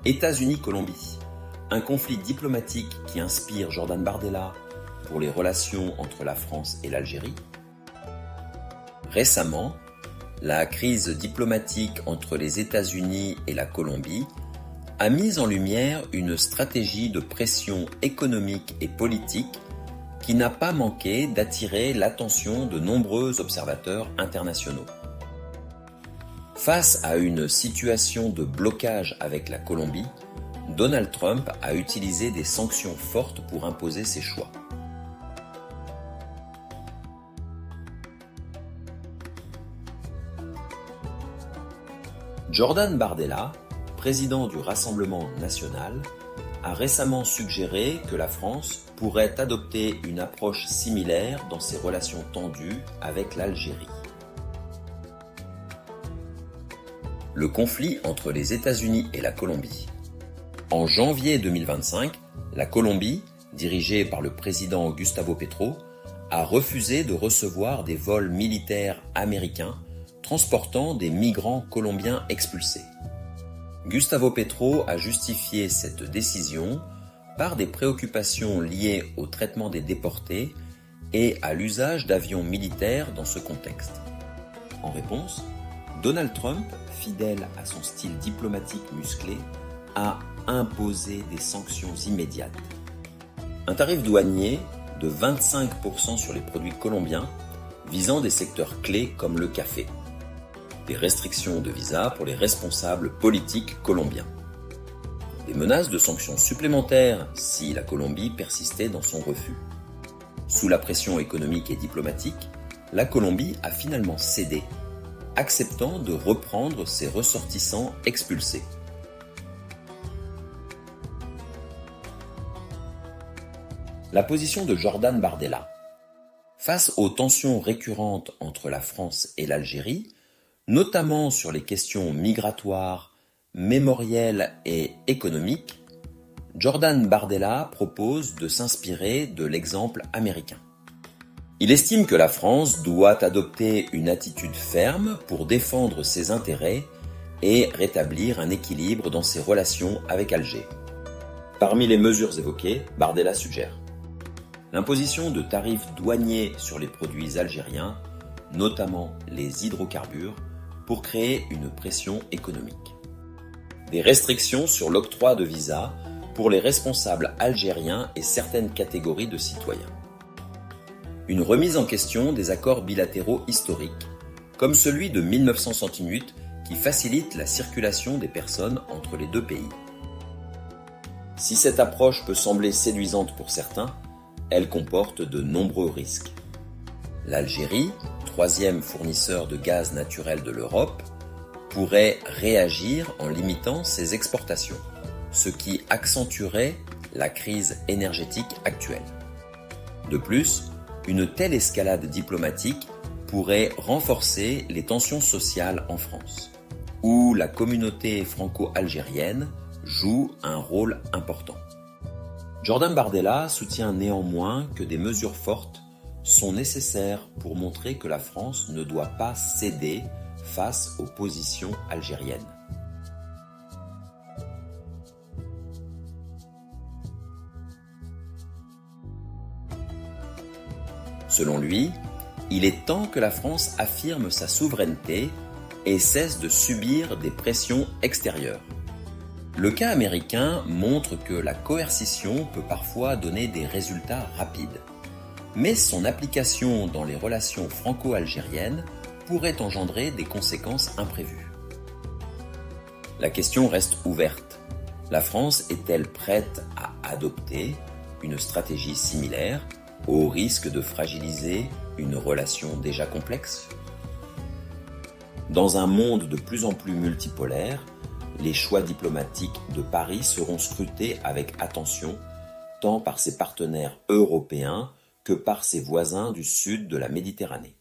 États-Unis-Colombie, un conflit diplomatique qui inspire Jordan Bardella pour les relations entre la France et l'Algérie. Récemment, la crise diplomatique entre les États-Unis et la Colombie a mis en lumière une stratégie de pression économique et politique qui n'a pas manqué d'attirer l'attention de nombreux observateurs internationaux. Face à une situation de blocage avec la Colombie, Donald Trump a utilisé des sanctions fortes pour imposer ses choix. Jordan Bardella, président du Rassemblement national, a récemment suggéré que la France pourrait adopter une approche similaire dans ses relations tendues avec l'Algérie. Le conflit entre les États-Unis et la Colombie. En janvier 2025, la Colombie, dirigée par le président Gustavo Petro, a refusé de recevoir des vols militaires américains transportant des migrants colombiens expulsés. Gustavo Petro a justifié cette décision par des préoccupations liées au traitement des déportés et à l'usage d'avions militaires dans ce contexte. En réponse, Donald Trump, fidèle à son style diplomatique musclé, a imposé des sanctions immédiates. Un tarif douanier de 25% sur les produits colombiens visant des secteurs clés comme le café. Des restrictions de visa pour les responsables politiques colombiens. Des menaces de sanctions supplémentaires si la Colombie persistait dans son refus. Sous la pression économique et diplomatique, la Colombie a finalement cédé, acceptant de reprendre ses ressortissants expulsés. La position de Jordan Bardella. Face aux tensions récurrentes entre la France et l'Algérie, notamment sur les questions migratoires, mémorielles et économiques, Jordan Bardella propose de s'inspirer de l'exemple américain. Il estime que la France doit adopter une attitude ferme pour défendre ses intérêts et rétablir un équilibre dans ses relations avec Alger. Parmi les mesures évoquées, Bardella suggère l'imposition de tarifs douaniers sur les produits algériens, notamment les hydrocarbures, pour créer une pression économique. Des restrictions sur l'octroi de visas pour les responsables algériens et certaines catégories de citoyens. Une remise en question des accords bilatéraux historiques, comme celui de 1968 qui facilite la circulation des personnes entre les deux pays. Si cette approche peut sembler séduisante pour certains, elle comporte de nombreux risques. L'Algérie, troisième fournisseur de gaz naturel de l'Europe, pourrait réagir en limitant ses exportations, ce qui accentuerait la crise énergétique actuelle. De plus, une telle escalade diplomatique pourrait renforcer les tensions sociales en France, où la communauté franco-algérienne joue un rôle important. Jordan Bardella soutient néanmoins que des mesures fortes sont nécessaires pour montrer que la France ne doit pas céder face aux positions algériennes. Selon lui, il est temps que la France affirme sa souveraineté et cesse de subir des pressions extérieures. Le cas américain montre que la coercition peut parfois donner des résultats rapides. Mais son application dans les relations franco-algériennes pourrait engendrer des conséquences imprévues. La question reste ouverte. La France est-elle prête à adopter une stratégie similaire au risque de fragiliser une relation déjà complexe? Dans un monde de plus en plus multipolaire, les choix diplomatiques de Paris seront scrutés avec attention, tant par ses partenaires européens que par ses voisins du sud de la Méditerranée.